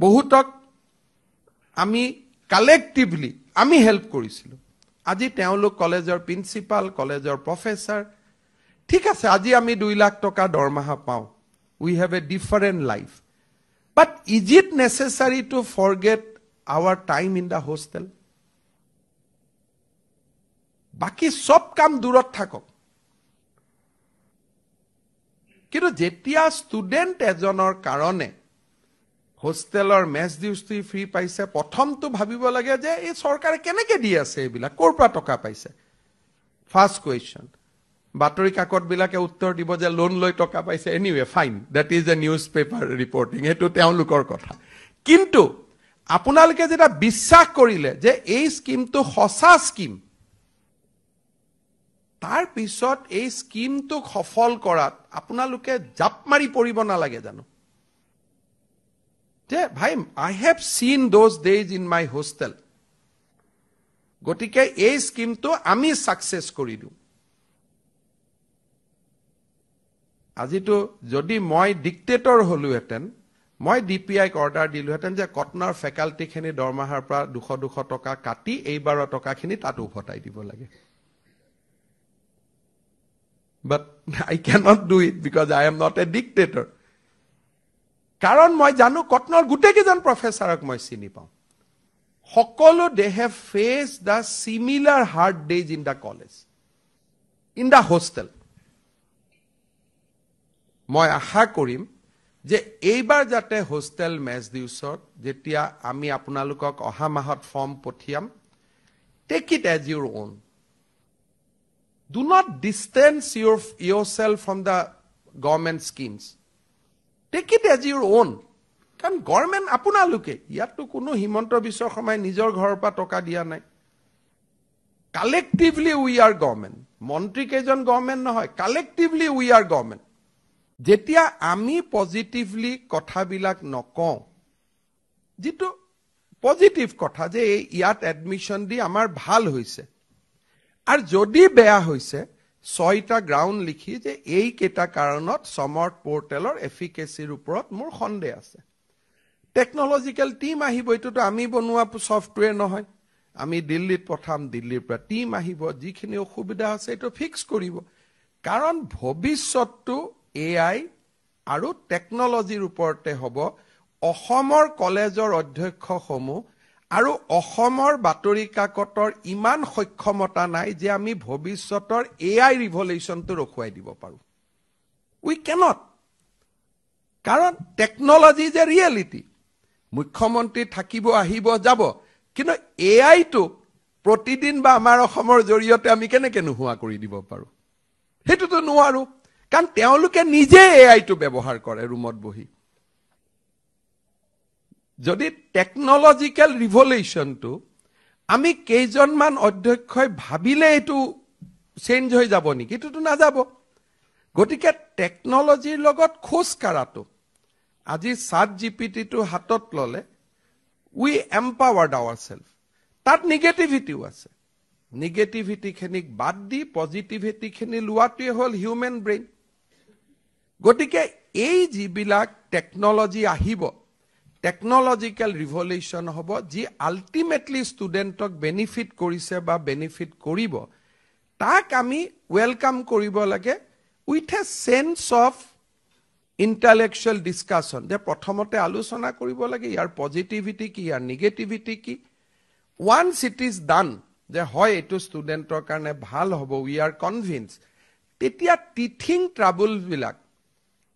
বহুতক আমি কালেক্টিভলি আমি হেল্প কৰিছিলো আজি তেওঁলোক কলেজৰ প্ৰিন্সিপাল কলেজৰ প্ৰফেসৰ ঠিক আছে আজি আমি 2 লাখ টকা দৰমহা পাও we have a different life but is it necessary to forget our time in the hostel বাকি সব কাম দূৰত থাকক কিন্তু যেতিয়া ষ্টুডেন্ট এজনৰ কাৰণে হোস্টেলৰ মেছ ডিউটি ফ্ৰী পাইছে প্ৰথমটো ভাবিব লাগে যে এই চৰকাৰে কেনেকৈ দি আছে এইবিলাক ক'ৰ পৰা টকা পাইছে ফাৰ্স্ট কোৱেশ্চন বাতৰি কাকত বিলাকে উত্তৰ দিব যে লোন লৈ টকা পাইছে anyway fine that is a news paper reporting এটো তেওঁলোকৰ কথা কিন্তু আপোনালোকে যেটা বিশ্বাস কৰিলে যে এই স্কিমটো সঁচা স্কিম তাৰ পিছত এই স্কিমটো সফল কৰাত আপোনালোকে জাপ মাৰি পৰিব নালাগে জানো যে ভাই I have seen those days in my hostel গটিকে এই স্কিমটো আমি সাকসেস কৰি দিও আজিতো যদি মই ডিক্টেটৰ হলুহেতেন মই ডিপিআইক অৰ্ডাৰ দিলুহেতেন যে কটনৰ ফেকাল্টি খিনি দৰমহাৰ পৰা 200 টকা কাটি এইবাৰ টকাখিনি তাত উভতাই দিব লাগে but I cannot do it because I am not a dictator কাৰণ মই জানো কটনৰ গুটেকিজন প্ৰফেসৰক মই চিনি পাও সকলো they have faced the similar hard days in the college in the hostel মই আশা কৰিম যে এইবাৰ যাতে হোস্টেল মেছ ডিউছত যেতিয়া আমি আপোনালোকক অহা মাহত ফৰ্ম পঠিয়াম take it as your own do not distance yourself from the government schemes take it as your own কাৰণ গভৰ্ণমেণ্ট আপোনালোকে ইয়াতো কোনো হিমন্ত বিশ্ব শৰ্মাই নিজৰ ঘৰৰ পৰা টকা দিয়া নাই কালেক্টিভলি উই আৰ গভৰ্ণমেণ্ট মন্ত্ৰী কেজন গভৰ্ণমেণ্ট নহয় কালেক্টিভলি উই আৰ গভৰ্ণমেণ্ট যেতিয়া আমি পজিটিভলি কথাবিলাক নকওঁ যেটো পজিটিভ কথা যে ইয়াত এডমিশন দি আমাৰ ভাল হৈছে আৰ যদি বেয়া হৈছে 6টা গ্ৰাউণ্ড লিখি যে এই কেটা কাৰণত সমৰ্থ পোৰ্টেলৰ এফিকেচিৰ ওপৰত মোৰ সন্দেহ আছে টেকনলজিক্যাল টিম আহিব এটোটো আমি বনোৱা সফটওয়্যাৰ নহয় আমি দিল্লীত পঠাম দিল্লীৰ পৰা টিম আহিব যিখিনি অসুবিধা আছে এটো ফিক্স কৰিব কাৰণ ভৱিষ্যতটো এআই আৰু টেকনলজিৰ ওপৰতে হ'ব অসমৰ কলেজৰ অধ্যক্ষসমূহ আৰু অসমৰ বাতৰি কাকতৰ ইমান সক্ষমতা নাই যে আমি ভৱিষ্যতৰ এআই ৰিভলিউশনটো ৰখুৱাই দিব পাৰো উই ক্যানট কাৰণ টেকনলজি ইজ এ ৰিয়েলিটি মুখ্যমন্ত্ৰী থাকিব আহিব যাব কিন্তু এআই টো প্ৰতিদিন বা আমাৰ অসমৰ জৰিয়তে আমি কেনেকৈ নোহোৱা কৰি দিব পাৰো হেতুটো নোৱাৰো কাৰণ তেওঁলোকে নিজে এআই টো ব্যৱহাৰ কৰে ৰুমত বহি যদি টেকনলজিক্যাল ৰিভলিউশনটো আমি কেইজনমান অধ্যক্ষই ভাবিলে এটো চেঞ্জ হৈ যাব নেকি এটোটো না যাব গটিকে টেকনলজিৰ লগত খোজ কাৰাটো আজি সাত জিপিটি টো হাতত ললে উই এম্পাৱাৰ্ড আৱাৰসেলফ তাত নেগেটিভিটিও আছে নেগেটিভিটি খিনিক বাদ দি পজিটিভিটি খিনি লোৱাটোৱে হল হিউম্যান ব্ৰেইন গটিকে এই যিবিলাক টেকনলজি আহিব টেকনলজিক্যাল ৰিভলিউশন হ'ব যি আলটিমেটলি ষ্টুডেন্টক বেনিফিট কৰিছে বা বেনিফিট কৰিব তাক আমি ওয়েলকাম কৰিব লাগে with a sense of intellectual discussion যে প্ৰথমতে আলোচনা কৰিব লাগে ইয়াৰ পজিটিভিটি কি ইয়াৰ নেগেটিভিটি কি ওয়ান্স ইট ইজ ডান যে হয় এটো ষ্টুডেন্টৰ কাৰণে ভাল হ'ব উই আৰ কনভিন্স তেতিয়া টিথিং ট্ৰাবল বিলাক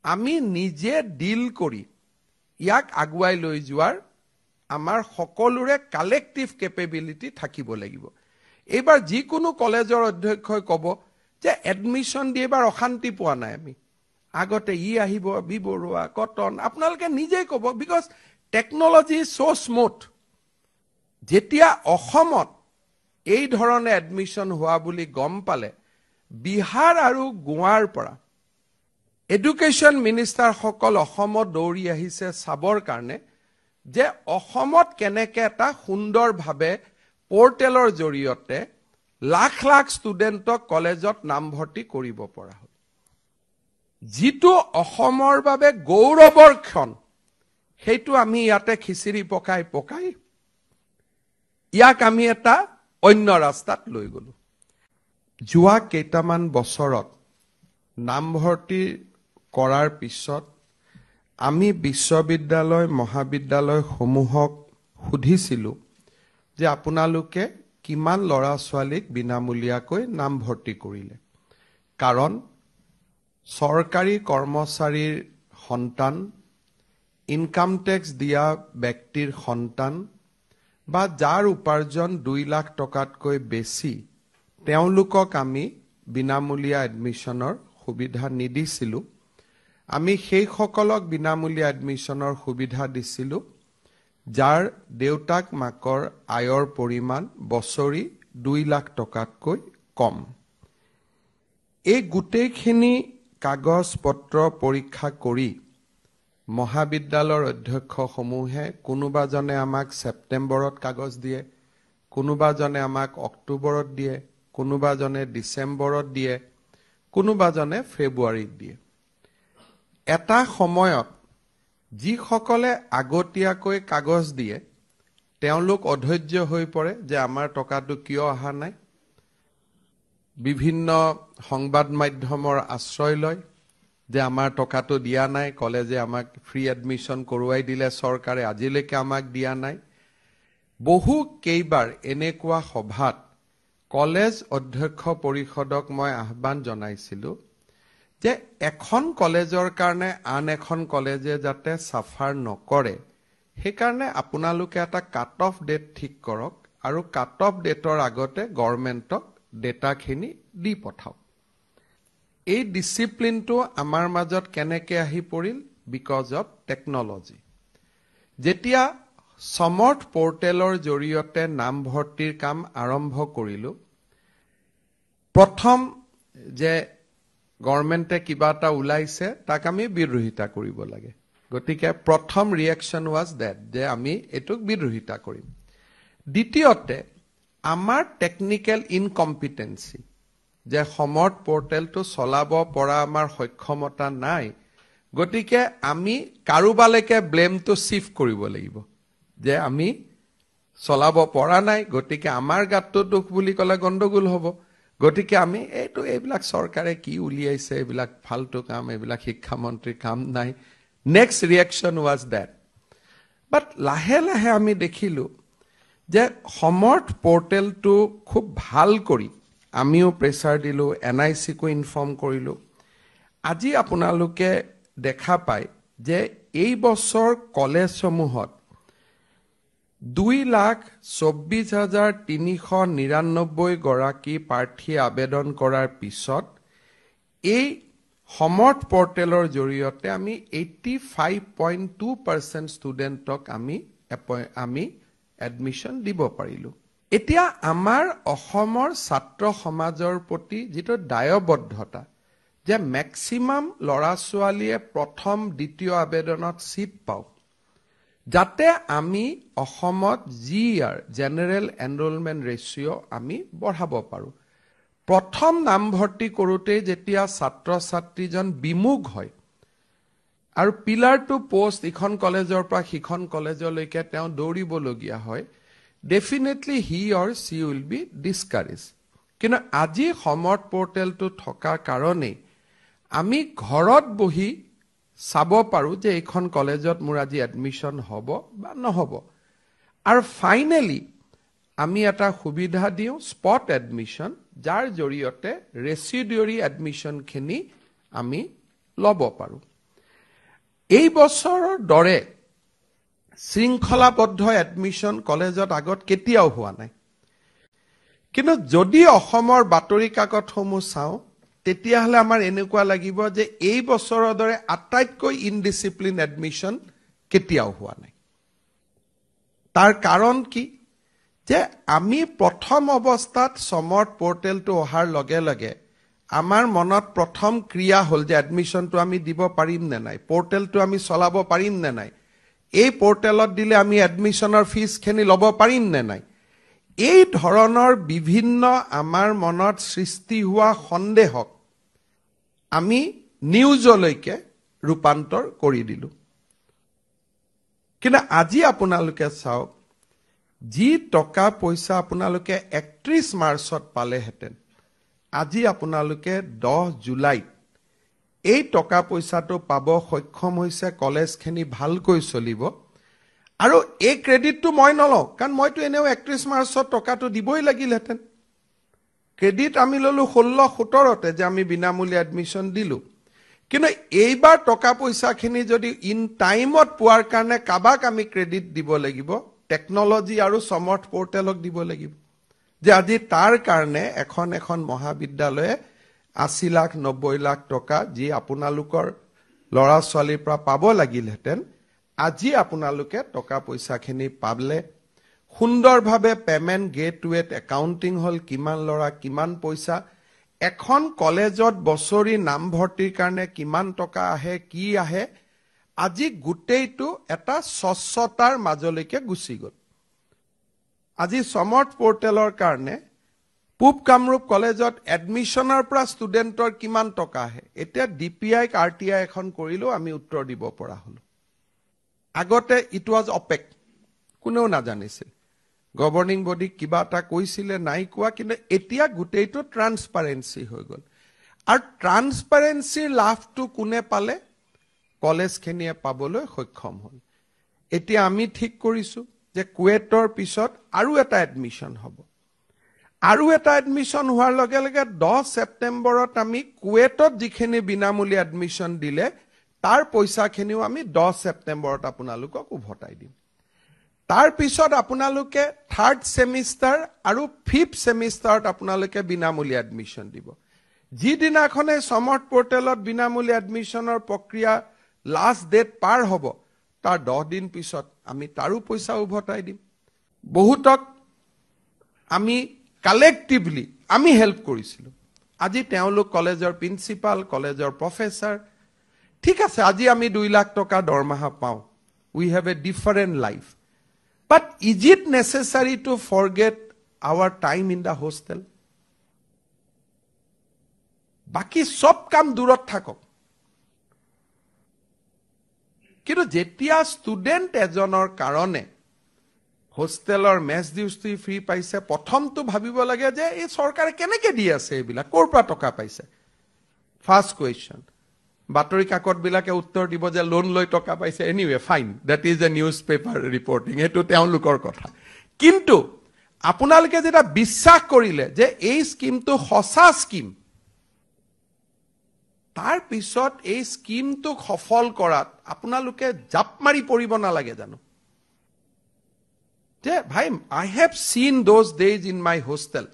আমি নিজে ডিল কৰি ইয়াক আগুৱাই লৈ যোৱাৰ আমাৰ সকলোৰে কালেক্টিভ কেপেবিলিটি থাকিব লাগিব এবাৰ যিকোনো কলেজৰ অধ্যক্ষই ক'ব যে এডমিশন দি এবাৰ অশান্তি পোৱা নাই আমি আগতে ই আহিব বিবৰুৱা কটন আপোনালোকে নিজেই ক'ব বিকজ টেকনলজি সো স্মুথ যেতিয়া অসমত এই ধৰণে এডমিশন হোৱা বুলি গম পালে বিহাৰ আৰু গোৱাৰ পৰা এডুকেশন মিনিষ্টাৰ সকল অসমত দৌৰি আহিছে সাবৰ কাৰণে যে অসমত কেনেকে এটা সুন্দৰভাৱে পোৰ্টেলৰ জৰিয়তে লাখ লাখ ষ্টুডেন্টক কলেজত নামভৰ্তি কৰিব পৰা হ'ল যিটো অসমৰ বাবে গৌৰৱৰ ক্ষণ সেইটো আমি ইয়াতে খিচিৰি পকাই ইয়াক আমি এটা অন্য ৰাস্তাত লৈ গলো যোৱা কেইটামান বছৰত নামভৰ্তি কৰাৰ পিছত আমি বিশ্ববিদ্যালয় মহাবিদ্যালয় সমূহক সুধিছিলো যে আপোনালোকে কিমান ল'ৰা ছোৱালীক বিনামূলীয়াকৈ নামভৰ্তি কৰিলে কাৰণ চৰকাৰী কৰ্মচাৰীৰ সন্তান ইনকাম টেক্স দিয়া ব্যক্তিৰ সন্তান বা যাৰ উপাৰ্জন 2 লাখ টকাতকৈ বেছি তেওঁলোকক আমি বিনামূলীয়া এডমিশনৰ সুবিধা নিদিছিলো আমি সেই সকলক বিনামূলীয়া এডমিশনৰ সুবিধা দিছিলো যাৰ দেউতাক মাকৰ আয়ৰ পৰিমাণ বছৰি 2 লাখ টকাতকৈ কম এই গুটেইখিনি কাগজ পত্ৰ পৰীক্ষা কৰি মহাবিদ্যালয়ৰ অধ্যক্ষ সমূহে কোনোবাজনে আমাক সেপ্টেম্বৰত কাগজ দিয়ে কোনোবাজনে আমাক অক্টোবৰত দিয়ে কোনোবাজনে ডিসেম্বৰত দিয়ে কোনোবাজনে ফেব্ৰুৱাৰীত দিয়ে এটা সময়ত যি সকলে আগতীয়াকৈ কাগজ দিয়ে তেওঁলোক অধৈৰ্য হৈ পৰে যে আমাৰ টকাটো কিয় অহা নাই বিভিন্ন সংবাদ মাধ্যমৰ আশ্ৰয় লয় যে আমাৰ টকাটো দিয়া নাই কলেজে আমাক ফ্ৰী এডমিশন কৰোৱাই দিলে চৰকাৰে আজিলৈকে আমাক দিয়া নাই বহু কেইবাৰ এনেকুৱা সভাত কলেজ অধ্যক্ষ পৰিষদক মই আহ্বান জনাইছিলো যে এখন কলেজৰ কাৰণে আন এখন কলেজে যাতে সাফাৰ নকৰে সেই কাৰণে আপোনালোকে এটা কাট অফ ডেট ঠিক কৰক আৰু কাট অফ ডেটৰ আগতে গভৰ্ণমেণ্টক ডেটাখিনি দি পঠাওক এই ডিসিপ্লিনটো আমাৰ মাজত কেনেকৈ আহি পৰিল বিকজ অফ টেকনলজি যেতিয়া সমৰ্থ পোৰ্টেলৰ জৰিয়তে নামভৰ্তিৰ কাম আৰম্ভ কৰিলো প্ৰথম যে গভৰ্ণমেণ্টে কিবা এটা ওলাইছে তাক আমি বিৰোধিতা কৰিব লাগে গতিকে প্ৰথম ৰিএকচন ওয়াজ দ্যাট যে আমি এটুক বিৰোধিতা কৰিম দ্বিতীয়তে আমাৰ টেকনিক্যাল ইনকম্পিটেন্সি যে সমৰ্থ পোৰ্টেলটো চলাব পৰা আমাৰ সক্ষমতা নাই গতিকে আমি কাৰোবালৈকে ব্লেমটো শিফট কৰিব লাগিব যে আমি চলাব পৰা নাই গতিকে আমাৰ গাতটো দুখ বুলি কলে গণ্ডগোল হ'ব গতিকে আমি এইবিলাক চৰকাৰে কি উলিয়াইছে এইবিলাক ফালতু কাম এইবিলাক শিক্ষা মন্ত্ৰীৰ কাম নাই নেক্সট ৰিএকচন ওয়াজ দ্যাট বাট লাহে লাহে আমি দেখিলো যে সমৰ্থ পোৰ্টেলটো খুব ভাল কৰি আমিও প্ৰেছাৰ দিলো এনআইসি কো ইনফৰ্ম কৰিলো আজি আপোনালোকে দেখা পায় যে এই বছৰ কলেজসমূহত 2,24,399 গৰাকী প্ৰাৰ্থী আবেদন কৰাৰ পিছত এই সমৰ্থ পোৰ্টেলৰ জৰিয়তে আমি 85.2% ষ্টুডেণ্টক আমি এডমিশন দিব পাৰিলো এতিয়া আমাৰ অসমৰ ছাত্ৰ সমাজৰ প্ৰতি যেটো দায়বদ্ধতা যে ম্যাক্সিমাম লৰা ছোৱালীয়ে প্ৰথম দ্বিতীয় আবেদনত সিট পাওক যাতে আমি অসমত জিআৰ জেনাৰেল এনৰোলমেন্ট ৰেশিও আমি বঢ়াব পাৰো প্ৰথম নামভৰ্তি কৰোতে যেতিয়া ছাত্ৰ ছাত্ৰীজন বিমুখ হয় আৰু পিলাৰ টু পোষ্ট ইখন কলেজৰ পৰা সিখন কলেজলৈকে তেওঁ দৌৰিবলগীয়া হয় definitely he or she will be discouraged কিন্তু আজি সমৰ্থ পোৰ্টেলটো থকা কাৰণে আমি ঘৰত বহি চাব পাৰো যে এইখন কলেজত মোৰ আজি এডমিশন হ'ব বা নহব আৰু ফাইনালি আমি এটা সুবিধা দিও স্পট এডমিশন যাৰ জৰিয়তে ৰেসিডুয়াৰী এডমিশন খিনি আমি লব পাৰো এই বছৰৰ দৰে শৃংখলাবদ্ধ এডমিশন কলেজত আগত কেতিয়াও হোৱা নাই কিন্তু যদি অসমৰ বাতৰি কাকতসমূহ চাও তেতিয়াহলে আমাৰ এনেকুৱা লাগিব যে এই বছৰৰ দৰে আটাইতকৈ ইনডিসিপ্লিন এডমিশন কেতিয়াও হোৱা নাই তাৰ কাৰণ কি যে আমি প্ৰথম অৱস্থাত সমৰ্থ পোৰ্টেলটো অহাৰ লগে লগে আমাৰ মনত প্ৰথম ক্ৰিয়া হল যে এডমিশনটো আমি দিব পাৰিম নে নাই পোৰ্টেলটো আমি চলাব পাৰিম নে নাই এই পোৰ্টেলত দিলে আমি এডমিশনৰ ফিস খিনি লব পাৰিম নে নাই এই ধৰণৰ বিভিন্ন আমাৰ মনত সৃষ্টি হোৱা সন্দেহক আমি নিউজলৈকে ৰূপান্তৰ কৰি দিলো কিন্তু আজি আপোনালোকে চাওক যি টকা পইচা আপোনালোকে 31 মাৰ্চত পালেহেঁতেন আজি আপোনালোকে 10 জুলাইত এই টকা পইচাটো পাব সক্ষম হৈছে কলেজখিনি ভালকৈ চলিব আৰু এই ক্ৰেডিটটো মই নলওঁ কাৰণ মইতো এনেও 31 মাৰ্চত টকাটো দিবই লাগিলহেঁতেন ক্ৰেডিট আমি ললো 16-17তে যে আমি বিনামূলীয়া এডমিশ্যন দিলো কিন্তু এইবাৰ টকা পইচাখিনি যদি ইন টাইমত পোৱাৰ কাৰণে কাবাক আমি ক্ৰেডিট দিব লাগিব টেকনলজি আৰু সমৰ্থ পোৰ্টেলক দিব লাগিব যে আজি তাৰ কাৰণে এখন মহাবিদ্যালয়ে 80 লাখ 90 লাখ টকা যি আপোনালোকৰ লৰা ছোৱালীৰ পৰা পাব লাগিলহেঁতেন আজি আপোনালোকে টকা পইচাখিনি পাবলে সুন্দৰভাৱে পেমেন্ট গেটৱেত একাউন্টিং হল কিমান লৰা কিমান পইচা এখন কলেজত বছৰি নামভৰ্তিৰ কাৰণে কিমান টকা আহে কি আহে আজি গুটেইটো এটা স্বচ্ছতাৰ মাজলৈকে গুচি গল আজি সমৰ্থ পোৰ্টেলৰ কাৰণে পূব কামৰূপ কলেজত এডমিশনৰ পৰা ষ্টুডেন্টৰ কিমান টকা আহে এতিয়া ডিপিআই আৰটিআই এখন কৰিলো আমি উত্তৰ দিব পৰা হলো আগতে ইট ওয়াজ অপেক কোনেও নাজানিছিল গভৰ্নিং বডি কিবা এটা কৈছিলে নাই কোৱা কিন্তু এতিয়া গুটেইটো ট্ৰান্সপাৰেন্সি হৈ গল আৰু ট্ৰান্সপাৰেন্সিৰ লাভটো কোনে পালে কলেজখিনিয়ে পাবলৈ সক্ষম হল এতিয়া আমি ঠিক কৰিছো যে কুৱেটৰ পিছত আৰু এটা এডমিশন হ'ব আৰু এটা এডমিশন হোৱাৰ লগে লগে 10 ছেপ্টেম্বৰত আমি কুৱেটত যিখিনি বিনামূলীয়া এডমিশন দিলে তাৰ পইচাখিনিও আমি 10 ছেপ্টেম্বৰত আপোনালোকক উভতাই দিম তাৰ পিছত আপোনালোকে 3rd সেমিষ্টাৰ আৰু 5th সেমিষ্টাৰত আপোনালোকে বিনামূলীয়া এডমিশন দিব যিদিনাখনে সমৰ্থ পোৰ্টেলত বিনামূলীয়া এডমিশনৰ প্ৰক্ৰিয়া লাষ্ট ডেট পাৰ হ'ব তাৰ 10 দিন পিছত আমি তাৰো পইচা উভতাই দিম বহুতক আমি কালেক্টিভলি আমি হেল্প কৰিছিলো আজি তেওঁলোক কলেজৰ প্ৰিন্সিপাল কলেজৰ প্ৰফেসৰ ঠিক আছে আজি আমি 2 লাখ টকা দৰমহা পাওঁ we have a different life but is it necessary to forget our time in the hostel বাকি সব কাম দূৰত থাকক কিন্তু যেতিয়া ষ্টুডেন্ট এজনৰ কাৰণে হোস্টেলৰ মেছ ডিউটি ফ্ৰী পাইছে প্ৰথমটো ভাবিব লাগে যে এই চৰকাৰে কেনেকৈ দি আছে এইবিলাক ক'ৰ পৰা টকা পাইছে ফাৰ্স্ট কোৱেশ্চন বাতৰি কাকত বিলাকে উত্তৰ দিব যে লোন লৈ টকা পাইছে anyway fine that is a news paper reporting এটো তেওঁলোকৰ কথা কিন্তু আপোনালোকে যেটা বিশ্বাস কৰিলে যে এই স্কিমটো সঁচা স্কিম তাৰ পিছত এই স্কিমটো সফল কৰাত আপোনালোকে জাপ মাৰি পৰিব নালাগে জানো যে ভাই I have seen those days in my hostel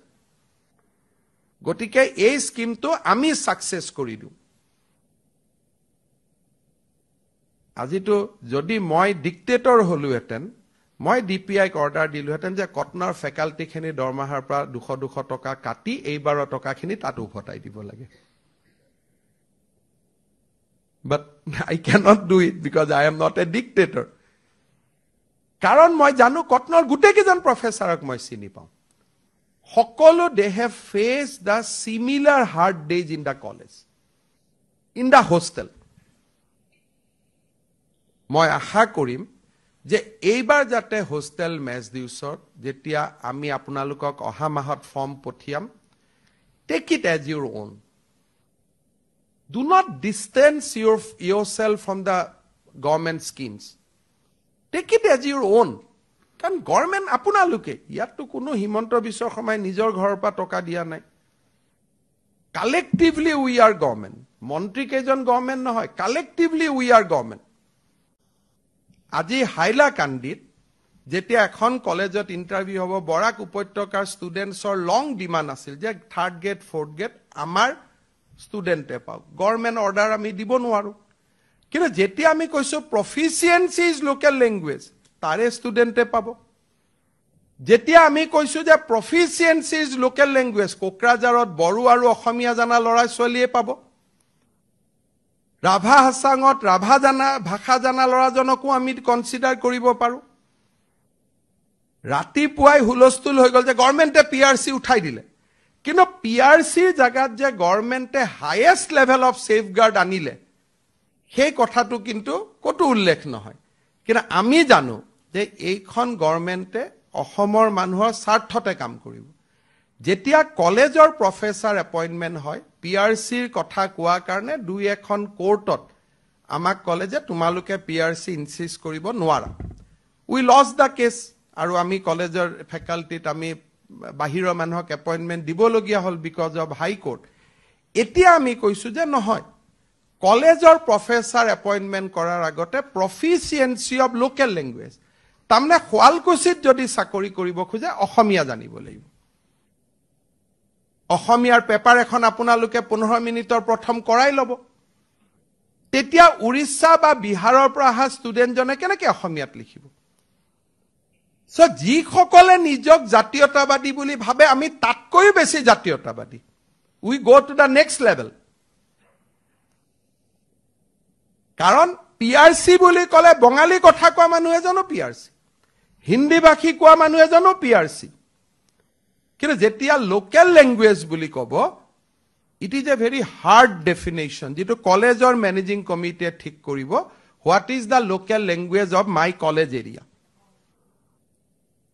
গটিকে এই স্কিমটো আমি সাকসেস কৰি দিও আজিতো যদি মই ডিক্টেটৰ হলুহেতেন মই ডিপিআইক অৰ্ডাৰ দিলুহেতেন যে কটনৰ ফেকাল্টিখিনি দৰমহাৰ পৰা 200 টকা কাটি এইবাৰ টকাখিনি তাত উভতাই দিব লাগে but I cannot do it because I am not a dictator কাৰণ মই জানো কটনৰ গুটেকেজন প্ৰফেসৰক মই চিনি পাওঁ সকলো they have faced the similar hard days in the college in the hostel মই আশা কৰিম যে এইবাৰ যাতে হোস্টেল মেছ ডিউছৰ যেতিয়া আমি আপোনালোকক অহা মাহত ফৰ্ম পঠিয়াম take it as your own do not distance yourself from the government schemes take it as your own কাৰণ গভৰ্নমেন্ট আপোনালোকে ইয়াতো কোনো হিমন্ত বিশ্ব শৰ্মাই নিজৰ ঘৰৰ পৰা টকা দিয়া নাই কালেক্টিভলি উই আৰ গভৰ্নমেন্ট মন্ত্ৰী কেজন গভৰ্নমেন্ট নহয় কালেক্টিভলি উই আৰ গভৰ্নমেন্ট আজি হাইলাকান্দিত যেতিয়া এখন কলেজত ইন্টাৰভিউ হ'ব বৰাক উপত্যকাৰ ষ্টুডেন্টছৰ লং ডিমান্ড আছিল যে 3rd গেট 4th গেট আমাৰ ষ্টুডেন্টে পাওক গভৰ্নমেন্ট অৰ্ডাৰ আমি দিব নোৱাৰো কিন্তু যেতিয়া আমি কৈছো প্ৰফিচিয়েন্সি ইজ লোকেল ল্যাঙ্গুৱেজ তাৰে ষ্টুডেন্টে পাব যেতিয়া আমি কৈছো যে প্ৰফিচিয়েন্সি ইজ লোকেল ল্যাঙ্গুৱেজ কোকৰাঝাৰত বড়ো আৰু অসমীয়া জানা লৰা ছোৱালীয়ে পাব ৰাভা হাসাঙত ৰাভা জানা ভাষা জানা লৰাজনকো আমি কনসিডাৰ কৰিব পাৰো ৰাতিপুৱাই হুলস্থুল হৈ গল যে গভৰ্নমেন্টে পিআৰসি উঠাই দিলে কিন্তু পিআৰসিৰ জাগাত যে গভৰ্নমেন্টে হাইয়েস্ট লেভেল অফ সেফগাৰ্ড আনিলে সেই কথাটো কিন্তু কতো উল্লেখ নহয় কিন্তু আমি জানো যে এইখন গভৰ্ণমেণ্টে অসমৰ মানুহৰ স্বাৰ্থতে কাম কৰিব যেতিয়া কলেজৰ প্ৰফেসৰ এপইন্টমেন্ট হয় পিআৰসিৰ কথা কোৱা কাৰণে দুই এখন কোৰ্টত আমাক কলেজে তোমালোকে পিআৰসি ইনসিষ্ট কৰিব নোৱাৰা উই লষ্ট দা কেস আৰু আমি কলেজৰ ফেকাল্টিত আমি বাহিৰৰ মানুহক এপইন্টমেন্ট দিবলগীয়া হল বিকজ অফ হাই কোৰ্ট এতিয়া আমি কৈছো যে নহয় কলেজৰ প্ৰফেসৰ এপইন্টমেন্ট কৰাৰ আগতে প্ৰফিচিয়েন্সি অফ লোকেল ল্যাঙ্গুৱেজ তাৰমানে শুৱালকুছিত যদি চাকৰি কৰিব খোজে অসমীয়া জানিব লাগিব অসমীয়াৰ পেপাৰ এখন আপোনালোকে 15 মিনিটৰ প্ৰথম কৰাই ল'ব তেতিয়া উৰিষ্যা বা বিহাৰৰ পৰা অহা ষ্টুডেণ্টজনে কেনেকৈ অসমীয়াত লিখিব সো যিসকলে নিজক জাতীয়তাবাদী বুলি ভাবে আমি তাতকৈও বেছি জাতীয়তাবাদী we go to the next level কাৰণ পিআৰসি বুলি ক'লে বঙালী কথা কোৱা মানুহ এজনো পিআৰসি হিন্দী ভাষী কোৱা মানুহ এজনো পিআৰসি কিন্তু যেতিয়া লোকেল ল্যাঙ্গুৱেজ বুলি ক'ব it is a very hard definition যেটো কলেজৰ মেনেজিং কমিটিয়ে ঠিক কৰিব what is the local language of my college area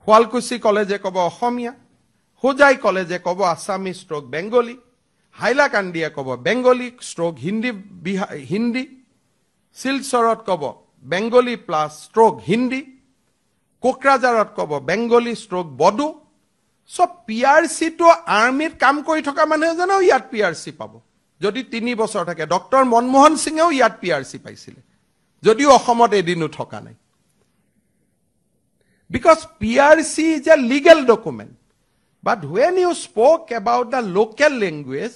Sualkuchi কলেজে ক'ব অসমীয়া হোজাই কলেজে ক'ব আসামী ষ্ট্ৰোক বেংগলী হাইলাকান্দিয়ে ক'ব বেংগলী ষ্ট্ৰোক হিন্দী শিলচৰত ক'ব বেংগলী প্লাস ষ্ট্ৰোক হিন্দী কোকৰাঝাৰত ক'ব বেংগলী ষ্ট্ৰোক বড়ো সব পিআৰসি তো আৰ্মিৰ কাম কৰি থকা মানুহ জানো ইয়াত পিআৰসি পাব যদি 3 বছৰ থাকে ডক্টৰ মনমোহন সিংও ইয়াত পিআরসি পাইছিল যদিও অসমত এদিনো থকা নাই because PRC is a legal document but when you spoke about the local language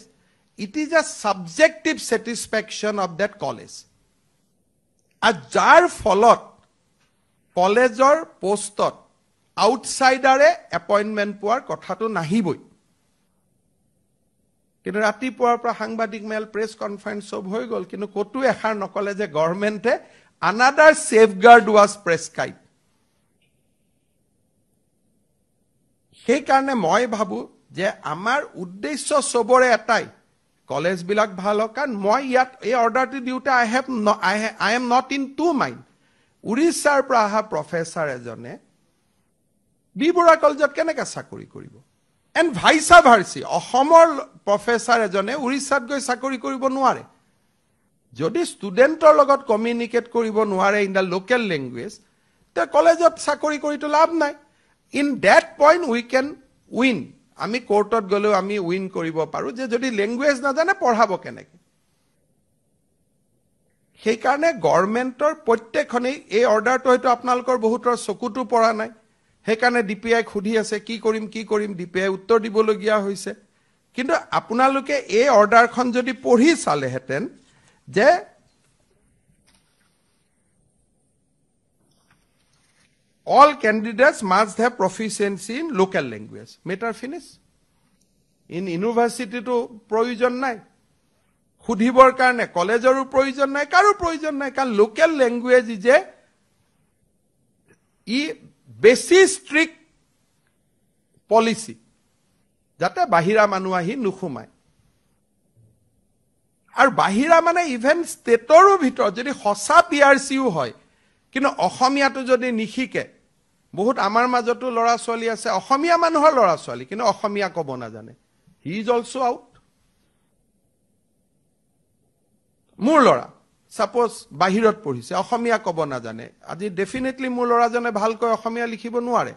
it is a subjective satisfaction of that college আর যাৰ ফলত কলেজৰ পোষ্টত আউটসাইডাৰে এপইন্টমেন্ট পোৱাৰ কথাটো নাহিবই কিন্তু ৰাতিপুৱাৰ পৰা সাংবাদিক মেল প্ৰেছ কনফাৰেন্স সব হৈ গল কিন্তু কতো এখাৰ নকলে যে গভৰ্ণমেণ্টে another safeguard was prescribed সেই কাৰণে মই ভাবো যে আমাৰ উদ্দেশ্য সবৰে এটাই কলেজ বিলাক ভাল কাৰণ মই ইয়াত এই অৰ্ডাৰটো দিউতে I am not in two mind উৰিষ্যাৰ পৰা অহা প্ৰফেসৰ এজনে বিবৰা কলেজত কেনেকৈ চাকৰি কৰিব এণ্ড ভাইসা ভাৰ্সি অসমৰ প্ৰফেসৰ এজনে উৰিষ্যাত গৈ চাকৰি কৰিব নোৱাৰে যদি ষ্টুডেণ্টৰ লগত কমিউনিকেট কৰিব নোৱাৰে ইন দা লোকেল ল্যাঙ্গুৱেজ তে কলেজত চাকৰি কৰিটো লাভ নাই in that point we can win আমি কোৰ্টত গলেও আমি উইন কৰিব পাৰো যে যদি ল্যাঙ্গুৱেজ নাজানে পঢ়াব কেনেকৈ সেই কাৰণে গভৰ্ণমেণ্টৰ প্ৰত্যেকখনেই এই অৰ্ডাৰটো হয়তো আপোনালোকৰ বহুতৰ চকুটো পৰা নাই সেইকাৰণে ডিপিআই খুধি আছে কি কৰিম ডিপিআই উত্তৰ দিবলগীয়া হৈছে কিন্তু আপোনালোকে এই অৰ্ডাৰখন যদি পঢ়ি চালেহেঁতেন যে all candidates must have proficiency in local language matter finish in university to provision নাই খুধিবৰ কাৰণে কলেজৰো প্ৰয়োজন নাই কাৰো প্ৰয়োজন নাই কাৰণ লোকেল ল্যাঙ্গুৱেজ যে ই বেছি ষ্ট্ৰিক্ট পলিসি যাতে বাহিৰা মানুহ আহি নুখুমায় আৰু বাহিৰা মানে ইভেন ষ্টেটৰো ভিতৰত যদি হসা পিআৰসিও হয় কিন্তু অসমীয়াটো যদি নিখিকে বহুত আমাৰ মাজতো লৰা ছোৱালী আছে অসমীয়া মানুহৰ লৰা ছোৱালী কিন্তু অসমীয়া ক'ব নাজানে হি ইজ অলসো আউট মোৰ লৰা সাপোজ বাহিৰত পঢ়িছে অসমীয়া ক'ব নাজানে আজি ডেফিনেটলি মোৰ লৰাজনে ভালকৈ অসমীয়া লিখিব নোৱাৰে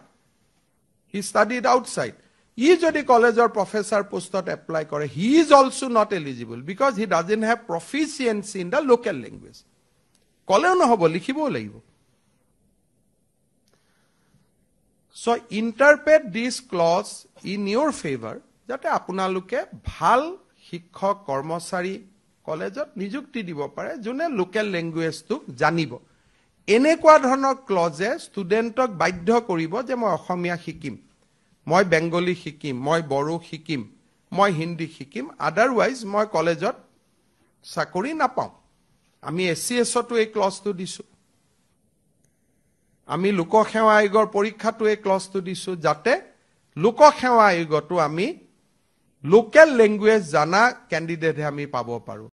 হি ষ্টাডিড আউটসাইড ই যদি কলেজৰ প্ৰফেসৰ পোষ্টত এপ্লাই কৰে he is also not eligible because he doesn't have proficiency in the local language কলেও নহব লিখিবও লাগিব so interpret this clause in your favour যাতে আপোনালোকে ভাল শিক্ষক কৰ্মচাৰী কলেজত নিযুক্তি দিব পাৰে যোনে লোকেল ল্যাঙ্গুৱেজটো জানিব এনেকুৱা ধৰণৰ ক্লজে ষ্টুডেণ্টক বাধ্য কৰিব যে মই অসমীয়া শিকিম মই বেংগলী শিকিম মই বড়ো শিকিম মই হিন্দী শিকিম আদাৰৱাইজ মই কলেজত চাকৰি নাপাম আমি এসিএছটো এই ক্লজটো দিছো আমি লোকসেৱা আয়োগৰ পৰীক্ষাটো এই ক্লজটো দিছো যাতে লোকসেৱা আয়োগটো আমি লোকেল ল্যাঙ্গুৱেজ জানা ক্যান্ডিডেট আমি পাব পাৰো